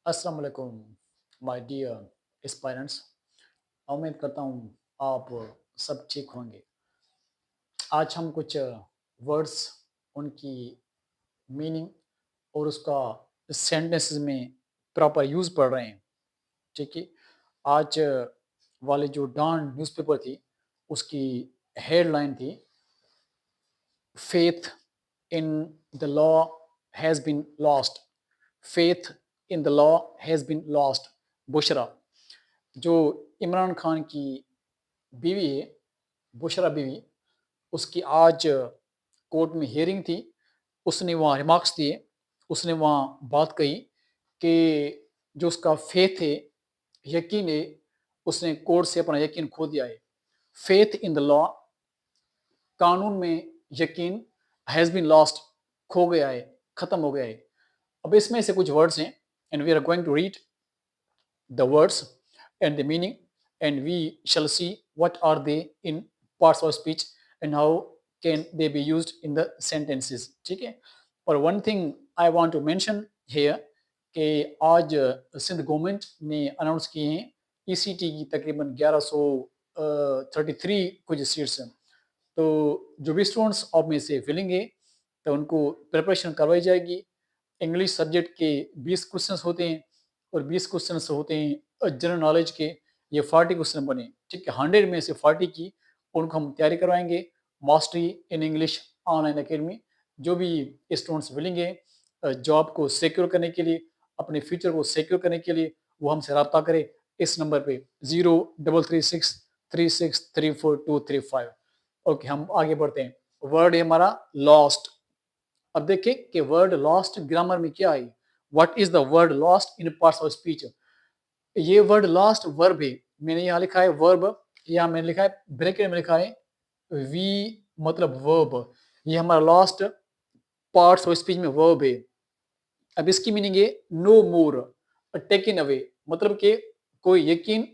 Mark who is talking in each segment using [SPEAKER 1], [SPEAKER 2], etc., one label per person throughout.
[SPEAKER 1] अस्सलाम वालेकुम my dear aspirants. उम्मीद करता हूँ आप सब ठीक होंगे। आज हम कुछ वर्ड्स, उनकी मीनिंग और उसका सेंटेंसेस में प्रॉपर यूज़ पढ़ रहे हैं। ठीक है। आज वाले जो डॉन न्यूज़पेपर थी, उसकी हेडलाइन थी, faith in the law has been lost. Faith in the law has been lost. Bushra, जो इमरान खान की बीवी है, बुशरा बीवी, उसकी आज कोर्ट में हियरिंग थी। उसने वहाँ रिमार्क्स दिए। उसने वहाँ बात कही कि जो उसका फेथ है, यकीन है, उसने कोर्ट से अपना यकीन खो दिया है। फेथ इन द लॉ, कानून में यकीन, हैज़ बीन लॉस्ट, खो गया है, खत्म हो गया है। अब इसमें से कुछ वर्ड्स हैं and we are going to read the words and the meaning, and we shall see what are they in parts of speech and how can they be used in the sentences. ठीक है। और one thing I want to mention here कि आज Sindh government ने announce किए हैं ECT की तकरीबन 1133 कुछ सीट्स हैं। तो जो भी स्टूडेंट्स ऑफ में से फिलेंगे तो उनको प्रिपरेशन करवाई जाएगी। इंग्लिश सब्जेक्ट के 20 क्वेश्चंस होते हैं और 20 क्वेश्चंस होते हैं जनरल नॉलेज के। ये 40 क्वेश्चन बने, ठीक है। 100 में से 40 की उनको हम तैयारी करवाएंगे। Mastery in English online academy. जो भी स्टूडेंट्स मिलेंगे जॉब को सिक्योर करने के लिए, अपने फ्यूचर को सिक्योर करने के लिए, वो हमसे रब्ता करें इस नंबर पे 03363634 235। ओके, हम आगे बढ़ते हैं। वर्ड है हमारा लॉस्ट। अब देखिए कि वर्ड लॉस्ट ग्रामर में क्या है। What is the word lost in parts of speech. ये वर्ड लॉस्ट वर्ब है। मैंने यहाँ लिखा है वर्ब, यहाँ मैंने लिखा है ब्रैकेट में लिखा है वी, मतलब वर्ब। ये हमारा लॉस्ट पार्ट्स ऑफ स्पीच में वर्ब है। अब इसकी मीनिंग है नो मोर, टेकन अवे, मतलब कि कोई यकीन,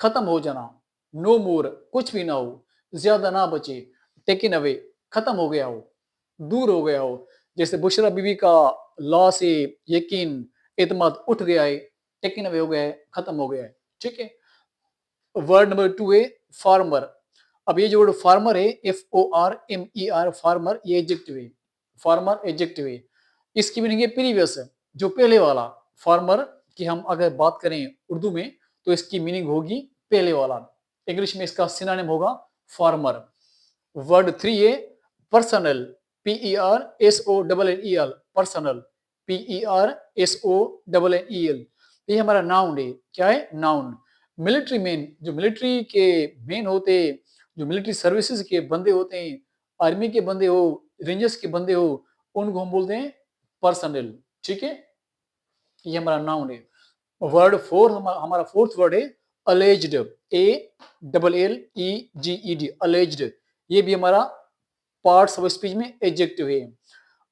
[SPEAKER 1] खत्म हो जाना। नो मोर, कुछ भी ना हो, ज्यादा ना बचे। टेकन अवे, खत्म हो गया हो, दूर हो गया हो। जैसे बुशरा बीवी का लॉ से यकीन, एतमाद उठ गया है, टेकन अवे हो गया है, खत्म हो गया है। ठीक है। वर्ड नंबर 2 है फार्मर। अब ये जो वर्ड फार्मर है, FORMER, फार्मर, ये एडजेक्टिव है। फार्मर एडजेक्टिव है। इसकी मीनिंग है प्रीवियस, जो पहले वाला। फार्मर की हम अगर बात करें उर्दू में तो इसकी मीनिंग होगी पहले वाला। इंग्लिश में इसका सिनोनिम होगा फार्मर। वर्ड 3 है पर्सनल। PERSONNEL, personal. PERSONNEL, ये हमारा नाउन है। क्या है? नाउन। मिलिट्री मैन, जो मिलिट्री के मैन होते, जो मिलिट्री सर्विसेज के बंदे होते हैं, आर्मी के बंदे हो, रेंजर्स के बंदे हो, उनको हम बोलते हैं पर्सनल। ठीक है। ये हमारा नाउन है। वर्ड फोर्थ, हमारा फोर्थ वर्ड है अलेज्ड। ALLEGED, alleged. ये भी हमारा पार्ट्स ऑफ स्पीच में एडजेक्टिव है।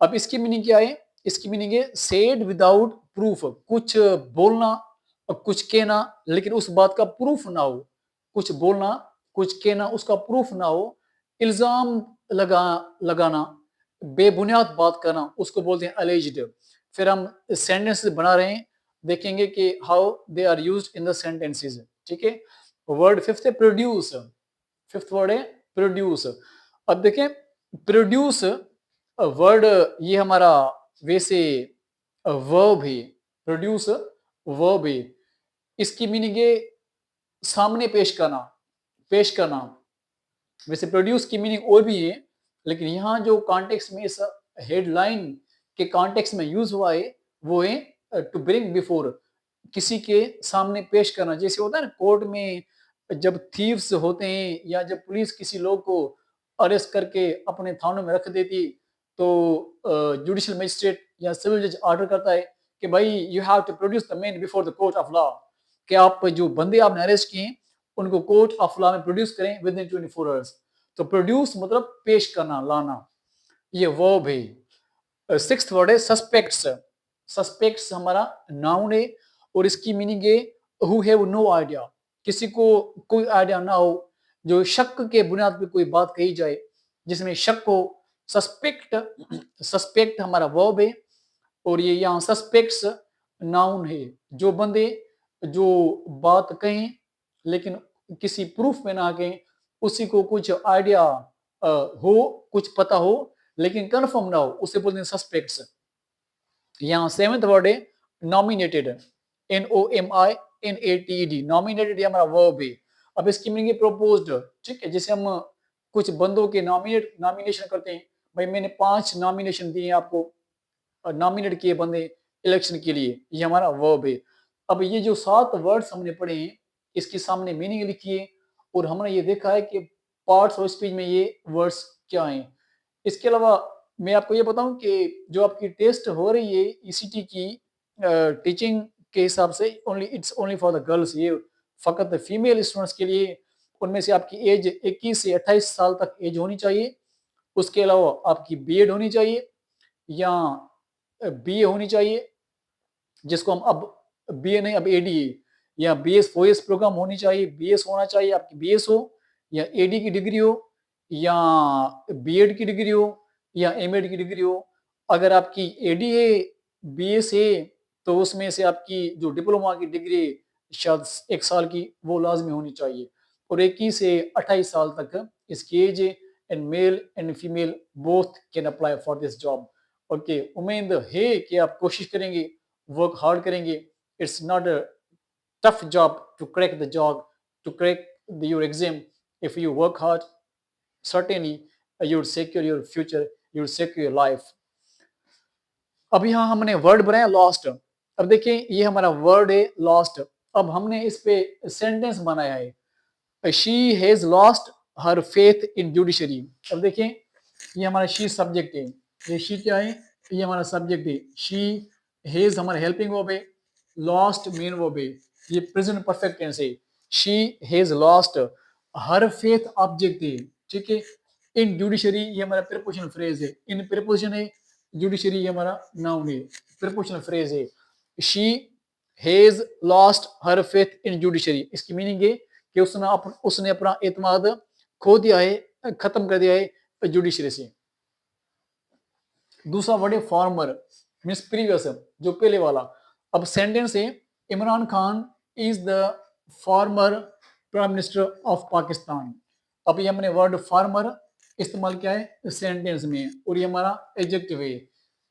[SPEAKER 1] अब इसकी मीनिंग क्या है? इसकी मीनिंग है सेड विदाउट प्रूफ, कुछ बोलना और कुछ कहना लेकिन उस बात का प्रूफ ना हो। कुछ बोलना, कुछ कहना, उसका प्रूफ ना हो। इल्जाम लगाना, बेबुनियाद बात करना, उसको बोलते हैं अलेज्ड। फिर हम सेंटेंसेस बना रहे हैं, देखेंगे कि how they are used in the sentences. ठीक है। वर्ड फिफ्थ है प्रोड्यूस। फिफ्थ वर्ड है प्रोड्यूस। अब देखें, प्रोड्यूस वर्ड, ये हमारा वैसे वर्ब है। प्रोड्यूस वर्ब है। इसकी मीनिंग है सामने पेश करना, पेश करना। वैसे प्रोड्यूस की मीनिंग और भी है, लेकिन यहाँ जो कॉन्टेक्स्ट में, इस हेडलाइन के कॉन्टेक्स्ट में यूज हुआ है, वो है टू ब्रिंग बिफोर, किसी के सामने पेश करना। जैसे होता है ना कोर्ट में जब थीव्स होते हैं या जब पुलिस किसी लोग को अरेस्ट करके अपने थानों में रख देती, तो जुडिशियल मजिस्ट्रेट या सिविल जज ऑर्डर करता है कि भाई you have to produce the man before the court of law, कि आप जो बंदे आपने अरेस्ट किए हैं उनको कोर्ट ऑफ लॉ में प्रोड्यूस करें विद इन 24 आवर्स। तो प्रोड्यूस मतलब पेश करना, लाना। ये वर्ब है। सिक्स्थ वर्ड है सस्पेक्ट्स। सस्पेक्ट्स हमारा नाउन है और इसकी मीनिंग है हु हैव नो आइडिया, किसी को कोई आइडिया ना हो, जो शक के बुनियाद पे कोई बात कही जाए जिसमें शक हो। सस्पेक्ट, सस्पेक्ट हमारा वर्ब है और ये यहाँ सस्पेक्ट्स नाउन है। जो बंदे जो बात कहें लेकिन किसी प्रूफ में ना कहें, उसी को कुछ आइडिया हो, कुछ पता हो लेकिन कंफर्म ना हो, उसे बोलते हैं सस्पेक्ट्स। यहाँ सेवेंथ वर्ड है नॉमिनेटेड, NOMINATED। नॉमिनेटेड ये हमारा वर्ब है। अब इसकी मीनिंग है प्रोपोज्ड। ठीक है, जैसे हम कुछ बंदों के नॉमिनेशन करते हैं, भाई मैंने 5 नॉमिनेशन दिए आपको, नॉमिनेट किए बंदे इलेक्शन के लिए, ये हमारा वर्ब है। अब ये जो 7 वर्ड्स हमने पढ़े हैं, इसके सामने मीनिंग लिखिए और हमने ये देखा है कि पार्ट्स ऑफ स्पीच में ये वर्ड्स क्या हैं। इसके अलावा मैं आपको ये बताऊं कि जो आपकी टेस्ट हो रही है ईसीटी की टीचिंग के हिसाब से, it's only for the girls, ये फकत फीमेल स्टूडेंट्स के लिए। उनमें से आपकी एज 21 से 28 साल तक एज होनी चाहिए। उसके अलावा आपकी बीएड होनी चाहिए या बीए होनी चाहिए, जिसको हम अब बीए नहीं अब एडीए, या बीएस 4 प्रोग्राम होनी चाहिए, बीएस होना चाहिए, आपकी बीएस हो या एडी की डिग्री हो या बीएड की डिग्री हो या एमएड की डिग्री हो। अगर आपकी एडी है, बीएस है, तो उसमें से आपकी जो डिप्लोमा की डिग्री शायद 1 साल की, वो लाजमी होनी चाहिए। और 21 से 28 साल तक इसकी एज है, and male and female both can apply for this job. Okay, उम्मीद है कि आप कोशिश करेंगे, वर्क हार्ड करेंगे। It's not a tough job to crack the job, to crack your exam. If you work hard, certainly you would secure your future, you would secure your life. अब यहाँ हमने वर्ड बनाया lost. अब देखिए ये हमारा word है lost. अब हमने इस पे सेंटेंस बनाया है, she has lost her faith in judiciary. अब देखिए ये हमारा शी सब्जेक्ट है, ये शी क्या है, ये हमारा सब्जेक्ट है। शी हैज हमारा हेल्पिंग वर्ब है, लॉस्ट मेन वर्ब है, ये प्रेजेंट परफेक्ट टेंस है। She has lost her faith object है। ठीक है, इन जुडिशरी ये हमारा प्रीपोजिशनल फ्रेज है, इन प्रीपोजिशन है, जुडिशरी ये हमारा नाउन है, प्रीपोजिशनल फ्रेज है। She has lost her faith in judiciary, इसकी मीनिंग है कि उसने अपना एतमाद खो दिया है, खत्म कर दिया है जुडिशरी से। दूसरा वर्ड है फॉर्मर, मीन्स प्रीवियस, जो पहले वाला। अब सेंटेंस है Imran Khan is the former prime minister of Pakistan. अब ये हमने वर्ड फार्मर इस्तेमाल किया है सेंटेंस में, और ये हमारा एडजेक्टिव है।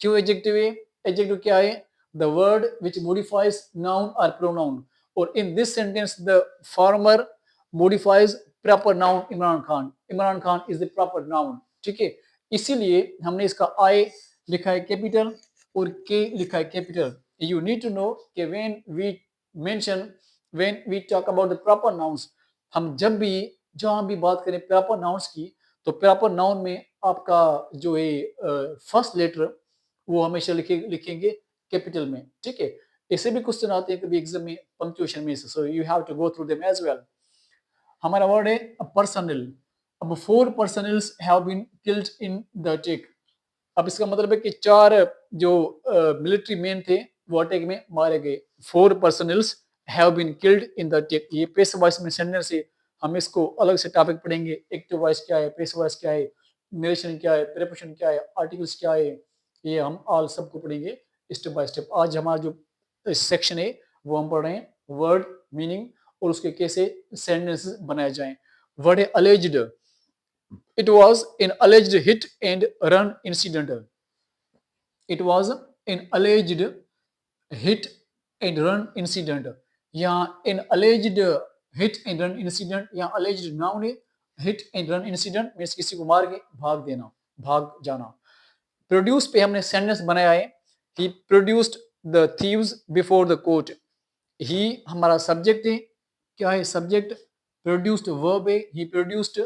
[SPEAKER 1] क्यों एडजेक्टिव है? एडजेक्टिव क्या है? The word which modifies noun और प्रोनाउन, और in this sentence the farmer modifies proper noun Imran Khan. Imran Khan is the proper noun. ठीक है, इसीलिए हमने इसका आई लिखा है कैपिटल और के लिखा है capital. You need to know कि when we talk about the proper nouns, हम जब भी जहां भी बात करें प्रॉपर नाउन्स की, तो प्रॉपर नाउन में आपका जो है फर्स्ट लेटर वो हमेशा लिखेंगे कैपिटल में। ठीक है, ऐसे भी क्वेश्चन आते हैं कभी एग्जाम में पंक्चुएशन में, so you have to go through them as well. हमारा वर्ड है पर्सनल। अब 4 personals have been killed in the attack. अब इसका मतलब है कि 4 जो मिलिट्री मैन थे वो अटैक में मारे गए। 4 personals have been killed in the attack. ये पैसिव वॉइस में सेंटेंस है, हम इसको अलग से टॉपिक पढ़ेंगे। एक्टिव वॉइस क्या है, पैसिव वॉइस क्या है, नरेशन क्या है, प्रीपोजिशन क्या है, आर्टिकल्स क्या है, ये हम ऑल सबको पढ़ेंगे स्टेप बाय स्टेप। आज हमारा जो सेक्शन है वो हम पढ़ रहे हैं वर्ड मीनिंग और उसके कैसे सेंटेंसेस बनाए जाएं। वर्ड है alleged. It was an alleged hit and run incident. It was an alleged hit and run incident. यहाँ an alleged hit and run incident, यहाँ alleged noun है, hit and run incident means किसी को मार के भाग देना, भाग जाना। प्रोड्यूस पे हमने सेंटेंस बनाया है, he produced the thieves before the court. ही हमारा सब्जेक्ट है, क्या है सब्जेक्ट, प्रोड्यूस्ड वर्ब है, ही प्रोड्यूस्ड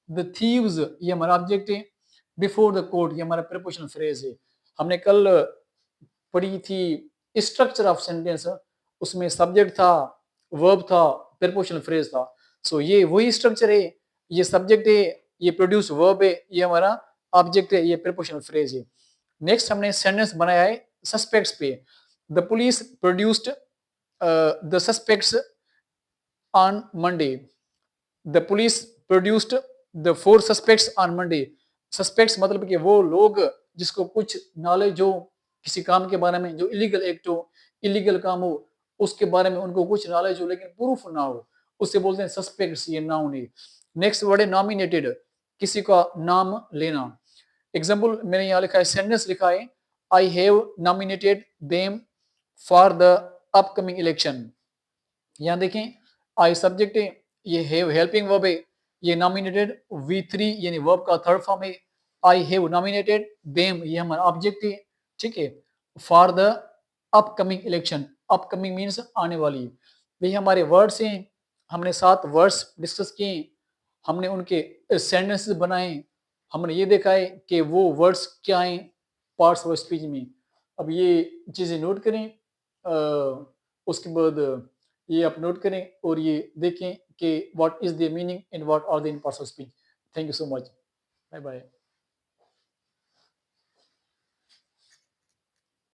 [SPEAKER 1] द थीव्स ये हमारा ऑब्जेक्ट है, बिफोर द कोर्ट ये हमारा प्रीपोजिशनल फ्रेज है। हमने कल पढ़ी थी स्ट्रक्चर ऑफ सेंटेंस, उसमें सब्जेक्ट था, वर्ब था, प्रीपोजिशनल फ्रेज था। सो ये वही स्ट्रक्चर है, ये सब्जेक्ट है, ये प्रोड्यूस वर्ब है, ये हमारा ऑब्जेक्ट है, ये प्रीपोजिशनल फ्रेज है। नेक्स्ट हमने सेंटेंस बनाया है सस्पेक्ट्स पे। The police produced the suspects on Monday. The police produced the 4 suspects on Monday. Suspects मतलब कि वो लोग जिसको कुछ नॉलेज हो किसी काम के बारे में, जो इलीगल एक्ट हो, इलीगल काम हो, उसके बारे में उनको कुछ नॉलेज हो लेकिन प्रूफ ना हो, उसे बोलते हैं सस्पेक्ट्स, ये नाउन है। नेक्स्ट वर्ड है नॉमिनेटेड, किसी का नाम लेना। एग्जाम्पल मैंने यहाँ लिखा है, सेंटेंस लिखा है, I have nominated them for the upcoming election. यहाँ देखें, आई सब्जेक्ट है, ये हैव हेल्पिंग वर्ब है, ये नॉमिनेटेड V3 यानी वर्ब का थर्ड फॉर्म है। आई हैव नॉमिनेटेड देम, ये हमारा ऑब्जेक्ट है, ठीक है। For the upcoming election, upcoming means आने वाली। ये हमारे वर्ड्स हैं, हमने 7 वर्ड्स डिस्कस किए, हमने उनके सेंटेंसेस बनाए, हमने ये देखा है कि वो वर्ड्स क्या हैं पार्ट्स ऑफ स्पीच में। अब ये चीज़ें नोट करें, उसके बाद ये आप नोट करें और ये देखें कि what is the meaning and what are the parts of speech. Thank you so much, bye bye.